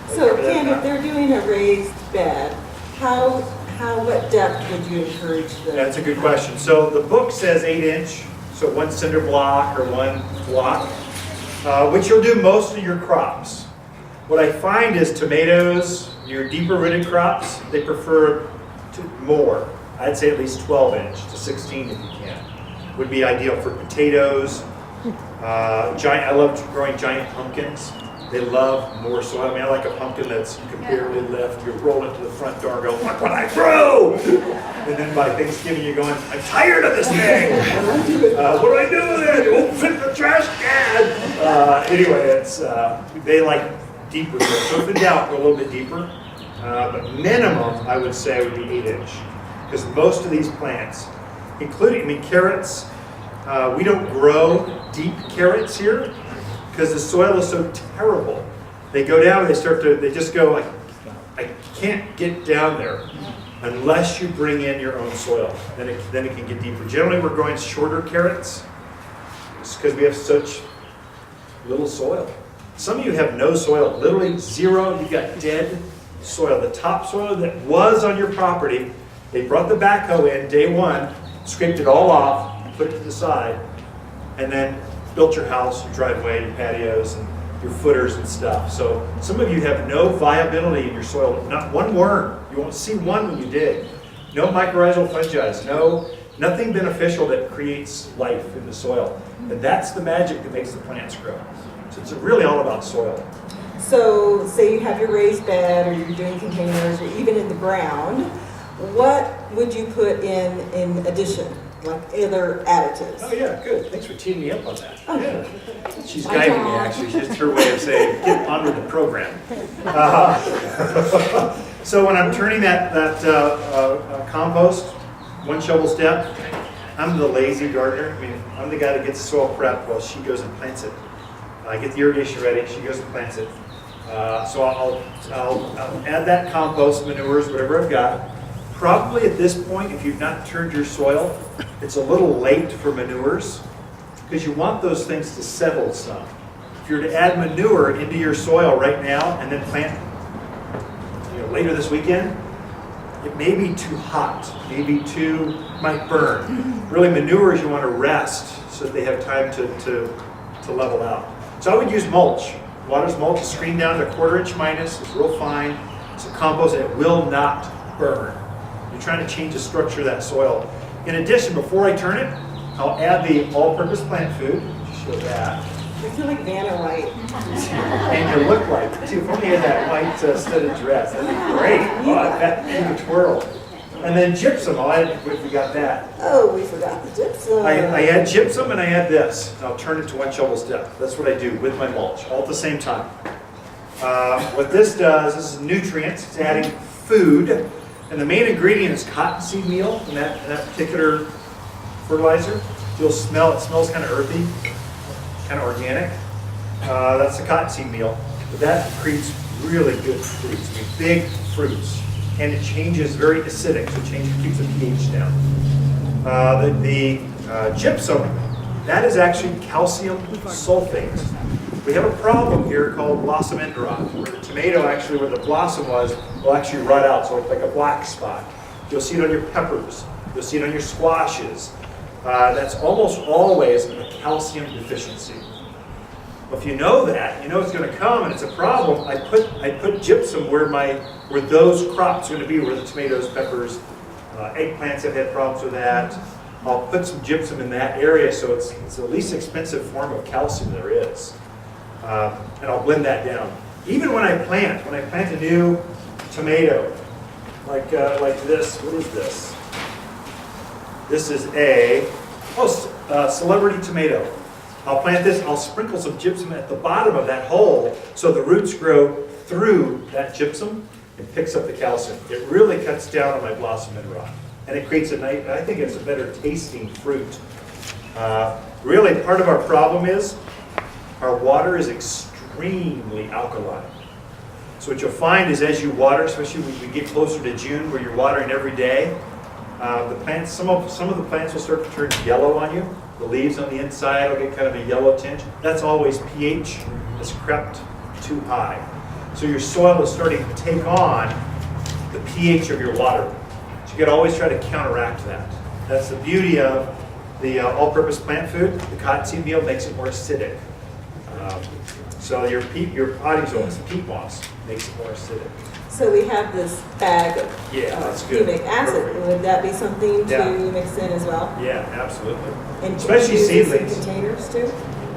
So Ken, if they're doing a raised bed, what depth would you encourage them? That's a good question. So the book says 8-inch, so 1 cinder block or 1 block, which you'll do most of your crops. What I find is tomatoes, your deeper rooted crops, they prefer more. I'd say at least 12-inch to 16 if you can. Would be ideal for potatoes. I love growing giant pumpkins. They love more soil. I mean, I like a pumpkin that's you can barely lift. You roll it to the front door and go, look what I grew! And then by Thanksgiving you're going, I'm tired of this thing! What do I do with it? It won't fit in the trash can! Anyway, they like deeper. So if in doubt, go a little bit deeper. But minimum, I would say, would be 8-inch. Because most of these plants, including, carrots, we don't grow deep carrots here because the soil is so terrible. They go down and they just go like, I can't get down there unless you bring in your own soil. Then it can get deeper. Generally, we're growing shorter carrots just because we have such little soil. Some of you have no soil, literally zero. You've got dead soil. The topsoil that was on your property, they brought the backhoe in day one, scraped it all off, put it to the side, and then built your house, your driveway, your patios, and your footers and stuff. So some of you have no viability in your soil, not one worm. You won't see one when you dig. No mycorrhizal fungi, nothing beneficial that creates life in the soil. And that's the magic that makes the plants grow. So it's really all about soil. So say you have your raised bed or you're doing containers or even in the ground, what would you put in addition? Like other additives? Oh yeah, good. Thanks for teeing me up on that. Oh, yeah. She's guiding me actually. It's just her way of saying, get on with the program. So when I'm turning that compost, 1 shovel step, I'm the lazy gardener. I mean, I'm the guy that gets soil prepped while she goes and plants it. I get the irrigation ready, she goes and plants it. So I'll add that compost, manures, whatever I've got. Probably at this point, if you've not turned your soil, it's a little late for manures because you want those things to settle some. If you're to add manure into your soil right now and then plant later this weekend, it may be too hot, might burn. Really, manures you want to rest so that they have time to level out. So I would use mulch. Water's mulch is screened down to 1/4 inch minus. It's real fine. It's a compost and it will not burn. You're trying to change the structure of that soil. In addition, before I turn it, I'll add the all-purpose plant food. Just show that. I feel like Vanna White. And you look like it too. If only you had that white studded dress. That'd be great. Oh, that twirl. And then gypsum. I'll add if we got that. Oh, we forgot the gypsum. I add gypsum and I add this. I'll turn it to 1 shovel step. That's what I do with my mulch, all at the same time. What this does, this is nutrients. It's adding food. And the main ingredient is cottonseed meal in that particular fertilizer. You'll smell, it smells kind of earthy, kind of organic. That's the cottonseed meal. But that creates really good fruits, big fruits. And it changes very acidic, so it keeps the pH down. The gypsum, that is actually calcium sulfate. We have a problem here called blossom end rot, where the tomato actually, where the blossom was, will actually rot out, so it's like a black spot. You'll see it on your peppers. You'll see it on your squashes. That's almost always a calcium deficiency. Well, if you know that, you know it's going to come and it's a problem. I put gypsum where those crops are going to be, where the tomatoes, peppers, eggplants have had problems with that. I'll put some gypsum in that area so it's the least expensive form of calcium there is. And I'll blend that down. Even when I plant a new tomato, like this, what is this? This is a celebrity tomato. I'll plant this, I'll sprinkle some gypsum at the bottom of that hole so the roots grow through that gypsum and picks up the calcium. It really cuts down on my blossom end rot. And it creates I think it's a better tasting fruit. Really, part of our problem is our water is extremely alkaline. So what you'll find is as you water, especially when we get closer to June where you're watering every day, the plants, some of the plants will start to turn yellow on you. The leaves on the inside will get kind of a yellow tinge. That's always pH has crept too high. So your soil is starting to take on the pH of your water. So you got to always try to counteract that. That's the beauty of the all-purpose plant food. The cottonseed meal makes it more acidic. So your potting soil, the peat moss, makes it more acidic. So we have this bag of Yeah, that's good. humic acid. Perfect. Would that be something Yeah. to mix in as well? Yeah, absolutely. And Especially use this in seedlings. containers too?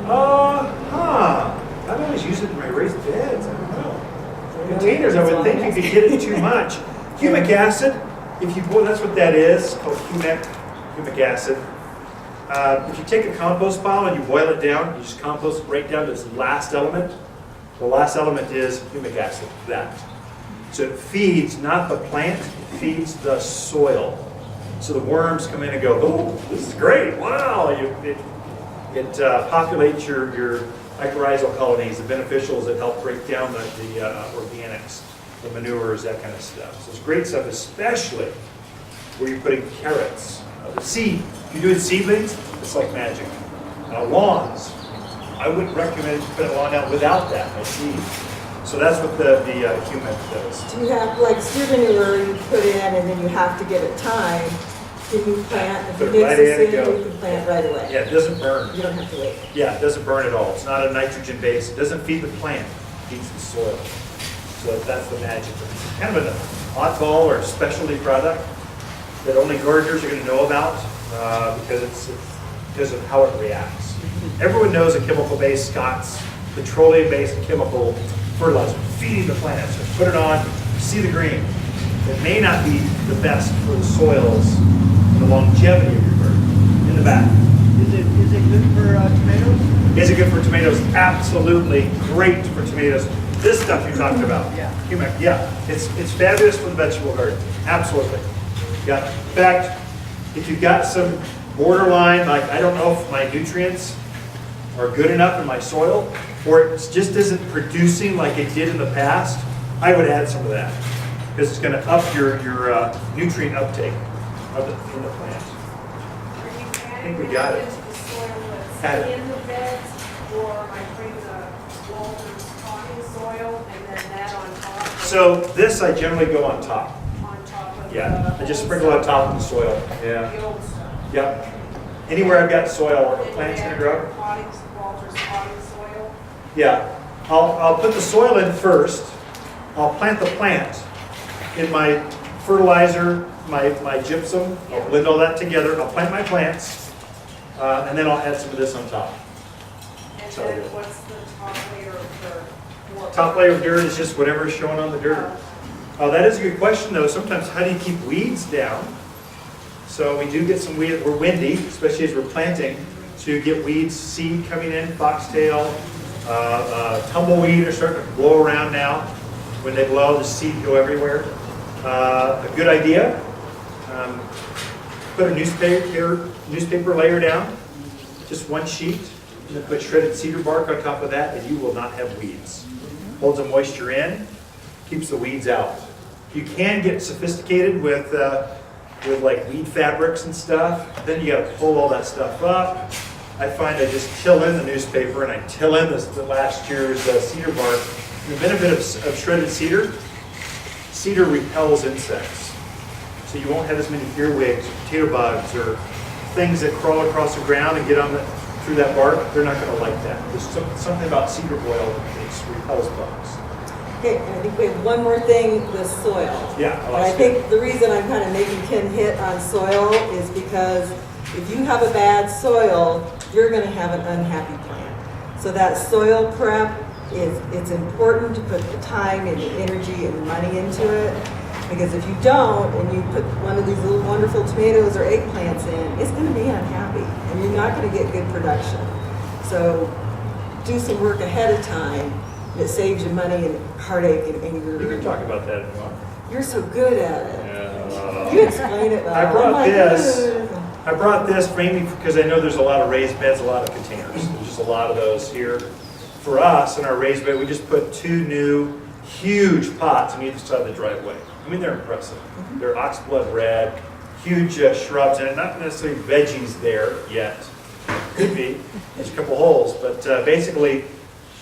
I've always used it in my raised beds. I don't know. Containers, I would think you could get it too much. Humic acid, if you boil, that's what that is, it's called humic acid. If you take a compost pile and you boil it down, you just compost it right down to its last element. The last element is humic acid, that. So it feeds not the plant, it feeds the soil. So the worms come in and go, oh, this is great, wow. It populates your mycorrhizal colonies, the beneficials that help break down the organics, the manures, that kind of stuff. So it's great stuff, especially where you're putting carrots. The seed, if you're doing seedlings, it's like magic. Lawns, I wouldn't recommend putting a lawn down without that, no seed. So that's what the humic does. Do you have, like steer manure you put in and then you have to give it time? Can you plant, if you Put it mix right this in in, and go. you can plant right away? Yeah, it doesn't burn. You don't have to wait. Yeah, it doesn't burn at all. It's not a nitrogen base. It doesn't feed the plant. It feeds the soil. So that's the magic. It's kind of an oddball or specialty product that only gardeners are going to know about because it's because of how it reacts. Everyone knows a chemical-based Scott's petroleum-based chemical fertilizer feeding the plants. So put it on, you see the green. It may not be the best for the soils and the longevity of your garden in the back. Is it good for tomatoes? Is it good for tomatoes? Absolutely great for tomatoes. This stuff you're talking about. Yeah. Humic, yeah. It's fabulous for the vegetable garden. Absolutely. Yeah. In fact, if you've got some borderline, like I don't know if my nutrients are good enough in my soil, or it just isn't producing like it did in the past, I would add some of that. Because it's going to up your nutrient uptake in the plant. I think we got it. Into the soil Add that's it. in the beds, or I bring the Walter's potting soil and then that on top. So this I generally go on top. On top of Yeah, the I just old sprinkle on stuff, top of the soil. Yeah. The old stuff. Yep. Anywhere I've got soil, where the And plant's then gonna grow. Walter's potting soil. Yeah. I'll put the soil in first. I'll plant the plant in my fertilizer, my gypsum. I'll blend all that together. I'll plant my plants, and then I'll add some of this on top. And So then good. what's the top layer of dirt? What- Top layer of dirt is just whatever is showing on the dirt. That is a good question, though. Sometimes, how do you keep weeds down? So we do get some weeds. We're windy, especially as we're planting. So you get weeds, seed coming in, foxtail, tumbleweed are starting to blow around now. When they blow, the seed go everywhere. A good idea, put a newspaper layer down, just one sheet, and then put shredded cedar bark on top of that, and you will not have weeds. Holds the moisture in, keeps the weeds out. You can get sophisticated with like weed fabrics and stuff. Then you got to pull all that stuff up. I find I just till in the newspaper and I till in the last year's cedar bark. The benefit of shredded cedar, cedar repels insects. So you won't have as many earwigs, potato bugs, or things that crawl across the ground and get on through that bark. They're not going to like that. There's something about cedar oil that repels bugs. Okay, and I think we have one more thing, the soil. Yeah, And I think the reason I'm kind of making Ken hit on soil is because if you have a bad soil, you're going to have an unhappy plant. So that soil prep it's important to put the time and the energy and the money into it. Because if you don't, and you put one of these little wonderful tomatoes or eggplants in, it's going to be unhappy, and you're not going to get good production. So do some work ahead of time that saves you money and heartache and anger. You can talk about that if you want. You're so good at it. Yeah. You explain it well. I brought I'm like, this. "Ugh." I brought this mainly because I know there's a lot of raised beds, a lot of containers. There's just a lot of those here. For us, in our raised bed, we just put 2 new huge pots on either side of the driveway. I mean, they're impressive. They're oxblood red, huge shrubs in it, not necessarily veggies there yet. Could be. There's a couple holes, but basically,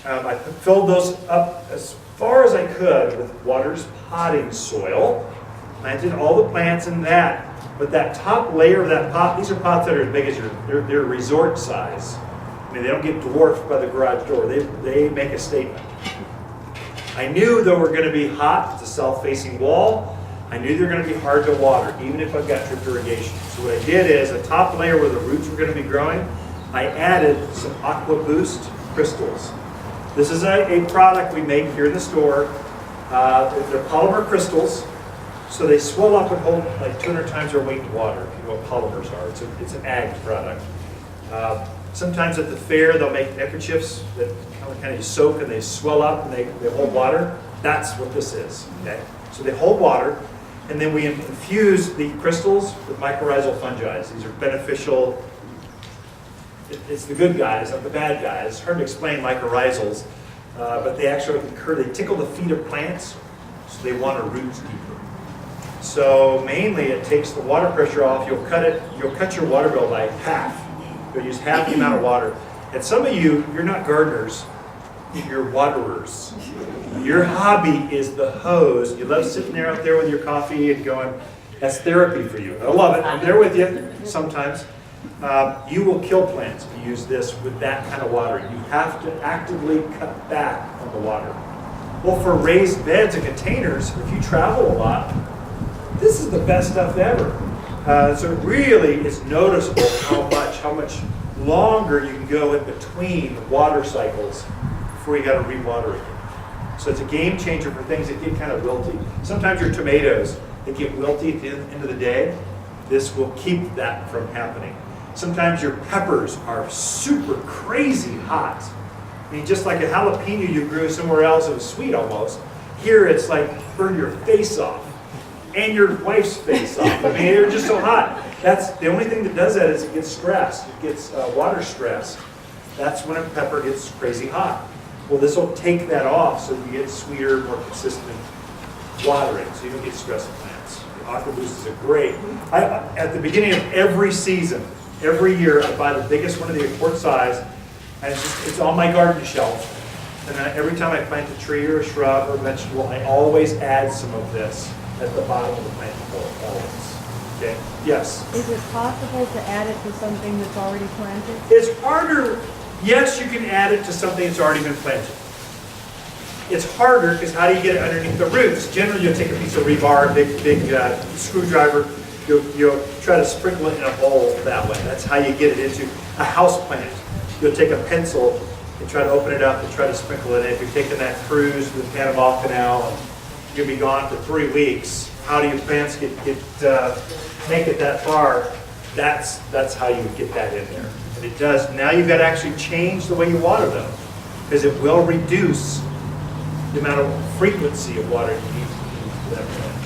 I filled those up as far as I could with Waters potting soil. Planted all the plants in that. But that top layer of that pot, these are pots that are as big as they're resort size. I mean, they don't get dwarfed by the garage door. They make a statement. I knew they were going to be hot. It's a south-facing wall. I knew they were going to be hard to water, even if I've got drip irrigation. So what I did is, the top layer where the roots were going to be growing, I added some Aqua Boost crystals. This is a product we make here in the store. They're polymer crystals. So they swell up and hold like 200 times their weight in water, if you know what polymers are. It's an ag product. Sometimes at the fair, they'll make neckerchiefs that kind of soak and they swell up and they hold water. That's what this is, okay? So they hold water, and then we infuse the crystals with mycorrhizal fungi. These are beneficial. It's the good guys, not the bad guys. It's hard to explain mycorrhizals, but they actually they tickle the feet of plants, so they want to root deeper. So mainly it takes the water pressure off. You'll cut your water bill by half. You'll use half the amount of water. And some of you're not gardeners, you're waterers. Your hobby is the hose. You love sitting there out there with your coffee and going, that's therapy for you. I love it. I'm there with you sometimes. You will kill plants if you use this with that kind of water. You have to actively cut back on the water. Well, for raised beds and containers, if you travel a lot, this is the best stuff ever. So it really is noticeable how much longer you can go in between water cycles before you got to re-water it. So it's a game changer for things that get kind of wilty. Sometimes your tomatoes, they get wilty at the end of the day. This will keep that from happening. Sometimes your peppers are super crazy hot. I mean, just like a jalapeno you grew somewhere else, it was sweet almost. Here it's like burn your face off. And your wife's face off. I mean, they're just so hot. That's the only thing that does that is it gets stressed. It gets water stress. That's when a pepper gets crazy hot. Well, this will take that off so you get sweeter, more consistent watering, so you don't get stressed in plants. The Aqua Boost is a great. At the beginning of every season, every year, I buy the biggest one of the quart size, and it's on my garden shelf. And then every time I plant a tree or a shrub or a vegetable, I always add some of this at the bottom of the plant always. Okay? Yes? Is it possible to add it to something that's already planted? It's harder. Yes, you can add it to something that's already been planted. It's harder because how do you get it underneath the roots? Generally, you'll take a piece of rebar, big screwdriver. You'll try to sprinkle it in a bowl that way. That's how you get it into a house plant. You'll take a pencil and try to open it up and try to sprinkle it in. If you're taking that cruise to the Panama Canal, you'll be gone for 3 weeks. How do your plants make it that far? That's how you get that in there. And it does. Now you've got to actually change the way you water them, because it will reduce the amount of frequency of water you need to that plant.